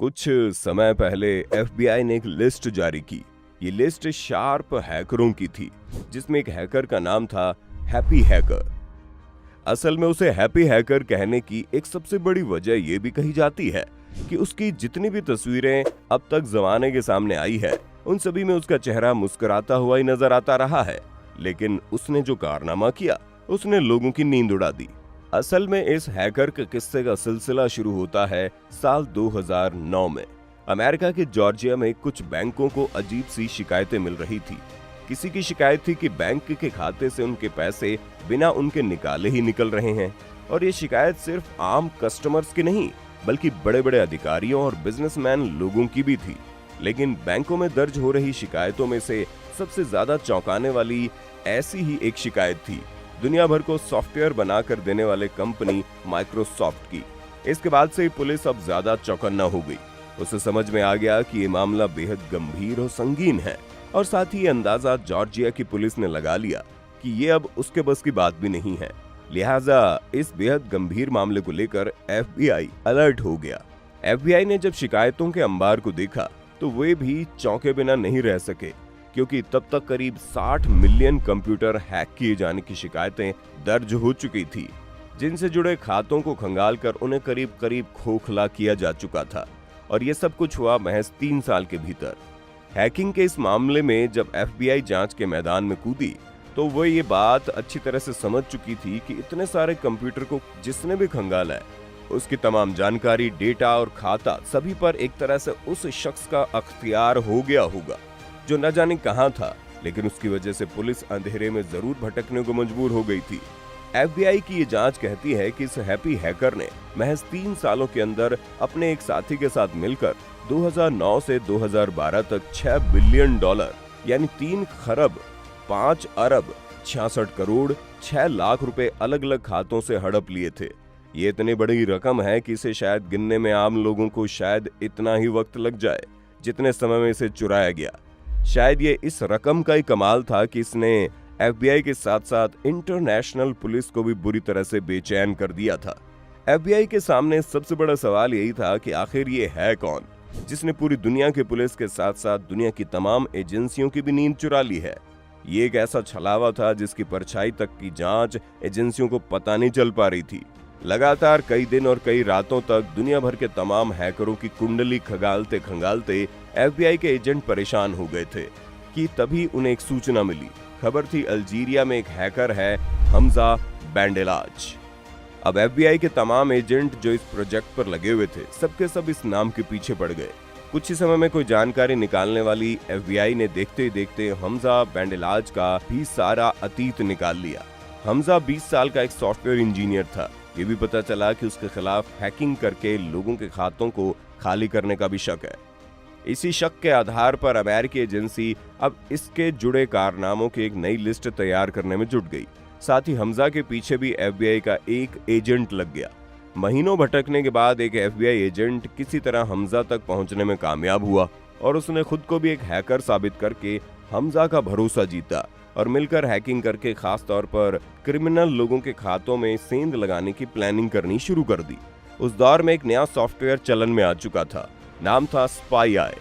कुछ समय पहले एफबीआई ने एक लिस्ट जारी की। ये लिस्ट शार्प हैकरों की थी, जिसमें एक हैकर का नाम था हैप्पी हैकर। असल में उसे हैप्पी हैकर कहने की एक सबसे बड़ी वजह यह भी कही जाती है कि उसकी जितनी भी तस्वीरें अब तक जमाने के सामने आई है, उन सभी में उसका चेहरा मुस्कुराता हुआ ही नजर आता रहा है। लेकिन उसने जो कारनामा किया, उसने लोगों की नींद उड़ा दी। असल में इस हैकर के किस्से का सिलसिला शुरू होता है साल 2009 में। अमेरिका के जॉर्जिया में कुछ बैंकों को अजीब सी शिकायतें मिल रही थी। किसी की शिकायत थी कि बैंक के खाते से उनके पैसे बिना उनके निकाले ही निकल रहे हैं। और ये शिकायत सिर्फ आम कस्टमर्स की नहीं, बल्कि बड़े बड़े अधिकारियों और बिजनेसमैन लोगों की भी थी। लेकिन बैंकों में दर्ज हो रही शिकायतों में से सबसे ज्यादा चौंकाने वाली ऐसी ही एक शिकायत थी दुनिया भर को सॉफ्टवेयर बनाकर देने वाले कंपनी माइक्रोसॉफ्ट की। इसके बाद से पुलिस अब ज्यादा चौकन्ना हो गई। उसे समझ में आ गया कि ये मामला बेहद गंभीर और संगीन है, और साथ ही अंदाजा जॉर्जिया की पुलिस ने लगा लिया कि ये अब उसके बस की बात भी नहीं है। लिहाजा इस बेहद गंभीर मामले को लेकर एफबीआई अलर्ट हो गया। एफबीआई ने जब शिकायतों के अंबार को देखा तो वे भी चौंके बिना नहीं रह सके, क्योंकि तब तक करीब 60 मिलियन कंप्यूटर हैक किए जाने की शिकायतें दर्ज हो चुकी थी, जिनसे जुड़े खातों को खंगालकर उन्हें करीब करीब खोखला किया जा चुका था। और ये सब कुछ हुआ महज 3 साल के भीतर। हैकिंग के इस मामले में जब एफबीआई जांच के मैदान में कूदी तो वो ये बात अच्छी तरह से समझ चुकी थी कि इतने सारे कंप्यूटर को जिसने भी खंगाला है, उसकी तमाम जानकारी, डेटा और खाता सभी पर एक तरह से उस शख्स का अख्तियार हो गया होगा जो न जाने कहां था। लेकिन उसकी वजह से पुलिस अंधेरे में जरूर भटकने को मजबूर हो गई थी। एफबीआई की ये जांच कहती है कि इस हैप्पी हैकर ने महज 3 सालों के अंदर अपने एक साथी के साथ मिलकर 2009 से 2012 तक $6 बिलियन यानी 3 खरब 5 अरब 66 करोड़ 6 लाख रुपए अलग अलग खातों से हड़प लिए थे। ये इतनी बड़ी रकम है कि इसे शायद गिनने में आम लोगों को शायद इतना ही वक्त लग जाए जितने समय में इसे चुराया गया। शायद ये इस रकम का ही कमाल था कि इसने एफबीआई के साथ साथ इंटरनेशनल पुलिस को भी बुरी तरह से बेचैन कर दिया था। एफबीआई के सामने सबसे बड़ा सवाल यही था कि आखिर ये है कौन जिसने पूरी दुनिया के पुलिस के साथ साथ दुनिया की तमाम एजेंसियों की भी नींद चुरा ली है। ये एक ऐसा छलावा था जिसकी परछाई तक की जांच एजेंसियों को पता नहीं चल पा रही थी। लगातार कई दिन और कई रातों तक दुनिया भर के तमाम हैकरों की कुंडली खंगालते खंगालते एफबीआई के एजेंट परेशान हो गए थे कि तभी उन्हें एक सूचना मिली। खबर थी अल्जीरिया में एक हैकर है हमजा बैंडेलाज। अब एफबीआई के तमाम एजेंट जो इस प्रोजेक्ट पर लगे हुए थे, सबके सब इस नाम के पीछे पड़ गए। कुछ ही समय में कोई जानकारी निकालने वाली एफबीआई ने देखते ही देखते हमजा बैंडेलाज का भी सारा अतीत निकाल लिया। हमजा 20 साल का एक सॉफ्टवेयर इंजीनियर था। ये भी पता चला कि उसके खिलाफ हैकिंग करके लोगों के खातों को खाली करने का भी शक है। इसी शक के आधार पर अमेरिकी एजेंसी अब इसके जुड़े कारनामों की एक नई लिस्ट तैयार करने में जुट गई। साथ ही हमजा के पीछे भी एफबीआई का एक एजेंट लग गया। महीनों भटकने के बाद एक एफबीआई एजेंट किसी तरह हमजा तक पहुंचने में कामयाब हुआ और उसने खुद को भी एक हैकर साबित करके हमजा का भरोसा जीता और मिलकर हैकिंग करके खास तौर पर क्रिमिनल लोगों के खातों में सेंध लगाने की प्लानिंग करनी शुरू कर दी। उस दौर में एक नया सॉफ्टवेयर चलन में आ चुका था, नाम था स्पाई आई।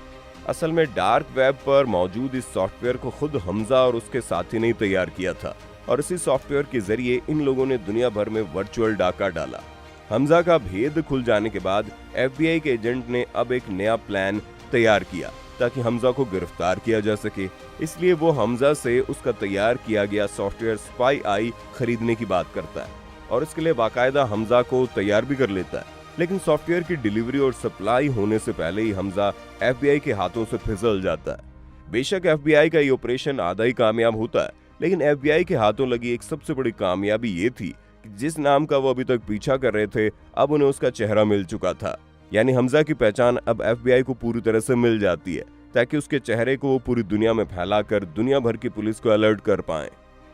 असल में डार्क वेब पर मौजूद इस सॉफ्टवेयर को खुद हमजा और उसके साथी ने तैयार किया था, और इसी सॉफ्टवेयर के जरिए इन लोगों ने दुनिया भर में वर्चुअल डाका डाला। हमजा का भेद खुल जाने के बाद एफबीआई के एजेंट ने अब एक नया प्लान तैयार किया ताकि हमजा को गिरफ्तार किया जा सके। इसलिए वो हमजा से उसका तैयार किया गया सॉफ्टवेयर स्पाई आई खरीदने की बात करता है, और इसके लिए बाकायदा हमजा को तैयार भी कर लेता है। लेकिन सॉफ्टवेयर की डिलीवरी और सप्लाई होने से पहले ही हमजा एफबीआई के हाथों से फिसल जाता है। बेशक एफबीआई का ये ऑपरेशन आधा ही कामयाब होता है, लेकिन एफबीआई के हाथों लगी एक सबसे बड़ी कामयाबी ये थी कि जिस नाम का वो अभी तक पीछा कर रहे थे, अब उन्हें उसका चेहरा मिल चुका था। यानी हमजा की पहचान अब एफबीआई को पूरी तरह से मिल जाती है, ताकि उसके चेहरे को वो पूरी दुनिया में फैलाकर दुनिया भर की पुलिस को अलर्ट कर पाए।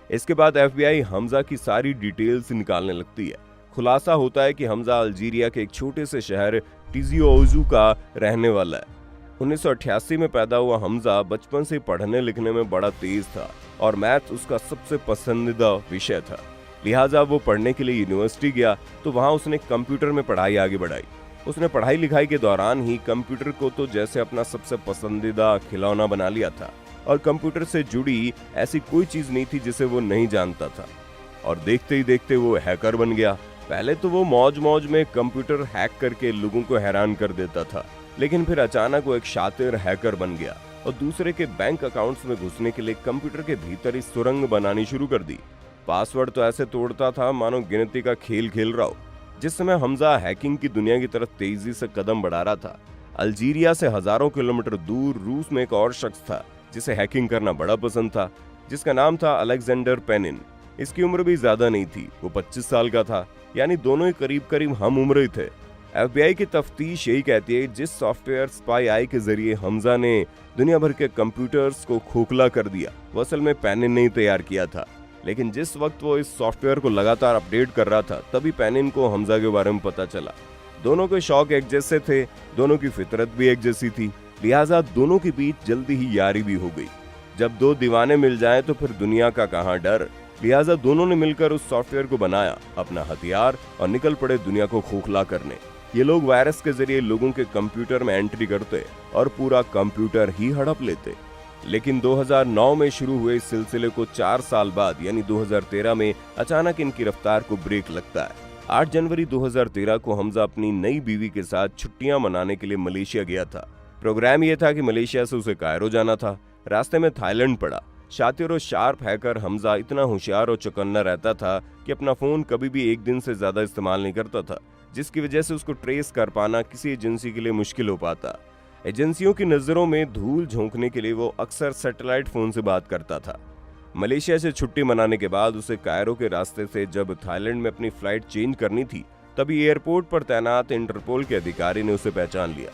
इसके बाद एफबीआई हमजा की सारी डिटेल्स निकालने लगती है। खुलासा होता है कि हमजा अल्जीरिया के एक छोटे से शहर टिजिओजू का रहने वाला है। 1988 में पैदा हुआ हमजा बचपन से पढ़ने लिखने में बड़ा तेज था और मैथ्स उसका सबसे पसंदीदा विषय था। लिहाजा वो पढ़ने के लिए यूनिवर्सिटी गया तो वहां उसने कंप्यूटर में पढ़ाई आगे बढ़ाई। उसने पढ़ाई लिखाई के दौरान ही कंप्यूटर को तो जैसे अपना सबसे पसंदीदा खिलौना बना लिया था और कंप्यूटर से जुड़ी ऐसी कोई चीज नहीं थी जिसे वो नहीं जानता था। और देखते ही देखते वो हैकर बन गया। पहले तो वो मौज मौज में कंप्यूटर हैक करके लोगों को हैरान कर देता था, लेकिन फिर अचानक वो एक शातिर हैकर बन गया और दूसरे के बैंक अकाउंट्स में घुसने के लिए कंप्यूटर के भीतर ही सुरंग बनानी शुरू कर दी। पासवर्ड तो ऐसे तोड़ता था मानो गिनती का खेल खेल रहा हो। जिस समय हमजा हैकिंग की दुनिया की तरफ तेजी से कदम बढ़ा रहा था, अल्जीरिया से हजारों किलोमीटर दूर रूस में एक और शख्स था जिसे हैकिंग करना बड़ा पसंद था, जिसका नाम था अलेक्जेंडर पेनिन। इसकी उम्र भी ज्यादा नहीं थी, वो 25 साल का था, यानी दोनों ही करीब करीब हम उम्र ही थे। एफबीआई की तफ्तीश यही कहती है जिस सॉफ्टवेयर स्पाई आई के जरिए हमजा ने दुनिया भर के कंप्यूटर्स को खोखला कर दिया, वो असल में पेनिन ने ही तैयार किया था। लेकिन जिस वक्त वो इस सॉफ्टवेयर को लगातार अपडेट कर रहा था, तभी पेनिन को हमजा के बारे में पता चला। दोनों के शौक एक जैसे थे, दोनों की फितरत भी एक जैसी थी, लिहाजा दोनों के बीच जल्दी ही यारी भी हो गई। जब दो दीवाने मिल जाएं तो फिर दुनिया का कहां डर। लिहाजा दोनों ने मिलकर उस सॉफ्टवेयर को बनाया अपना हथियार और निकल पड़े दुनिया को खोखला करने। ये लोग वायरस के जरिए लोगों के कंप्यूटर में एंट्री करते और पूरा कंप्यूटर ही हड़प लेते। लेकिन 2009 में शुरू हुए इस सिलसिले को 4 साल बाद यानी 2013 में अचानक इनकी रफ्तार को ब्रेक लगता है। 8 जनवरी 2013 को हमजा अपनी नई बीवी के साथ छुट्टियां मनाने के लिए मलेशिया गया था। प्रोग्राम यह था कि मलेशिया से उसे कायरो जाना था। रास्ते में थाईलैंड पड़ा। शातिर और शार्प हैकर हमजा इतना होशियार और चौकन्ना रहता था कि अपना फोन कभी भी एक दिन से ज्यादा इस्तेमाल नहीं करता था, जिसकी वजह से उसको ट्रेस कर पाना किसी एजेंसी के लिए मुश्किल हो पाता। एजेंसियों की नजरों में धूल झोंकने के लिए वो अक्सर सैटेलाइट फोन से बात करता था। मलेशिया से छुट्टी मनाने के बाद उसे कायरो के रास्ते से जब थाईलैंड में अपनी फ्लाइट चेंज करनी थी, तभी एयरपोर्ट पर तैनात इंटरपोल के अधिकारी ने उसे पहचान लिया।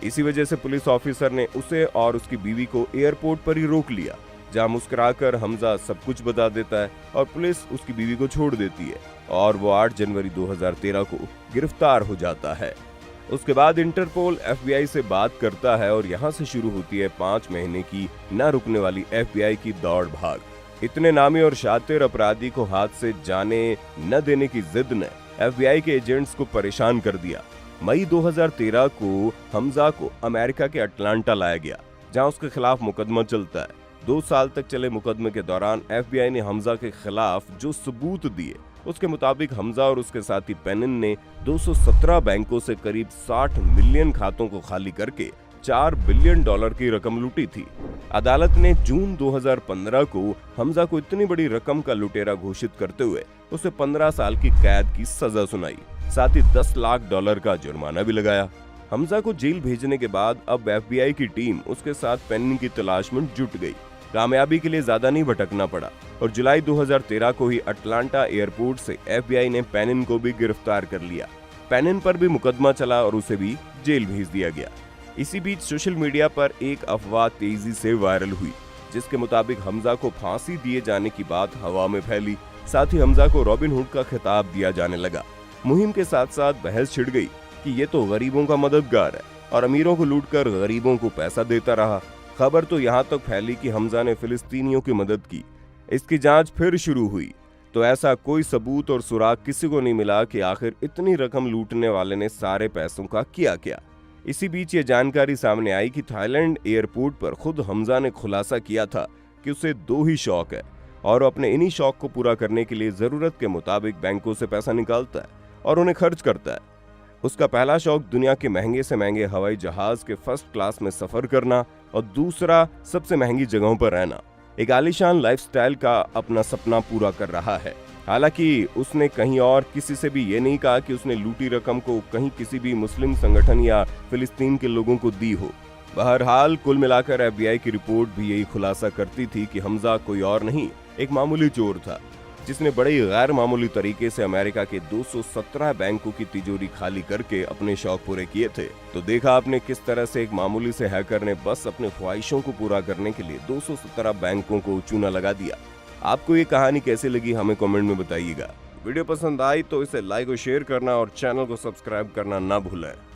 इसी वजह से पुलिस ऑफिसर ने उसे और उसकी बीवी को एयरपोर्ट पर ही रोक लिया, जहां मुस्कुराकर हमजा सब कुछ बता देता है और पुलिस उसकी बीवी को छोड़ देती है और वो 8 जनवरी 2013 को गिरफ्तार हो जाता है। उसके बाद इंटरपोल एफबीआई से बात करता है और यहाँ से शुरू होती है 5 महीने की न रुकने वाली एफबीआई की दौड़ भाग। इतने नामी और शातिर अपराधी को हाथ से जाने न देने की जिद ने एफबीआई के एजेंट्स को परेशान कर दिया। मई 2013 को हमजा को अमेरिका के अटलांटा लाया गया, जहां उसके खिलाफ मुकदमा चलता है। 2 साल तक चले मुकदमे के दौरान एफबीआई ने हमजा के खिलाफ जो सबूत दिए, उसके मुताबिक हमजा और उसके साथी पेनिन ने 217 बैंकों से करीब 60 मिलियन खातों को खाली करके $4 बिलियन की रकम लूटी थी। अदालत ने जून 2015 को हमजा को इतनी बड़ी रकम का लुटेरा घोषित करते हुए उसे 15 साल की कैद की सजा सुनाई, साथ ही $10 लाख का जुर्माना भी लगाया। हमजा को जेल भेजने के बाद अब एफबीआई की टीम उसके साथ पेनिन की तलाश में जुट गई। कामयाबी के लिए ज्यादा नहीं भटकना पड़ा और जुलाई 2013 को ही अटलांटा एयरपोर्ट से एफबीआई ने पेनिन को भी गिरफ्तार कर लिया। पेनिन पर भी मुकदमा चला और उसे भी जेल भेज दिया गया। इसी बीच सोशल मीडिया पर एक अफवाह तेजी से वायरल हुई, जिसके मुताबिक हमजा को फांसी दिए जाने की बात हवा में फैली। साथ ही हमजा को रॉबिन हुड का खिताब दिया जाने लगा। मुहिम के साथ साथ बहस छिड़ गई कि ये तो गरीबों का मददगार है और अमीरों को लूटकर गरीबों को पैसा देता रहा। खबर तो यहाँ तक फैली कि हमजा ने फिलिस्तीनियों की मदद की। इसकी जांच फिर शुरू हुई तो ऐसा कोई सबूत और सुराग किसी को नहीं मिला कि आखिर इतनी रकम लूटने वाले ने सारे पैसों का किया क्या। इसी बीच ये जानकारी सामने आई कि थाईलैंड एयरपोर्ट पर खुद हमजा ने खुलासा किया था कि उसे 2 ही शौक है और अपने इन्हीं शौक को पूरा करने के लिए जरूरत के मुताबिक बैंकों से पैसा निकालता है और उन्हें खर्च करता है। उसका पहला शौक दुनिया के महंगे से महंगे हवाई जहाज के फर्स्ट क्लास में सफर करना और दूसरा सबसे महंगी जगहों पर रहना। एक आलीशान लाइफस्टाइल का अपना सपना पूरा कर रहा है। हालांकि उसने कहीं और किसी से भी ये नहीं कहा कि उसने लूटी रकम को कहीं किसी भी मुस्लिम संगठन या फिलिस्तीन के लोगों को दी हो। बहरहाल कुल मिलाकर एफबीआई की रिपोर्ट भी यही खुलासा करती थी कि हमजा कोई और नहीं, एक मामूली चोर था जिसने बड़े ही गैर मामूली तरीके से अमेरिका के 217 बैंकों की तिजोरी खाली करके अपने शौक पूरे किए थे। तो देखा आपने किस तरह से एक मामूली से हैकर ने बस अपने ख्वाहिशों को पूरा करने के लिए 217 बैंकों को चूना लगा दिया। आपको ये कहानी कैसी लगी हमें कमेंट में बताइएगा। वीडियो पसंद आई तो इसे लाइक और शेयर करना और चैनल को सब्सक्राइब करना ना भूलें।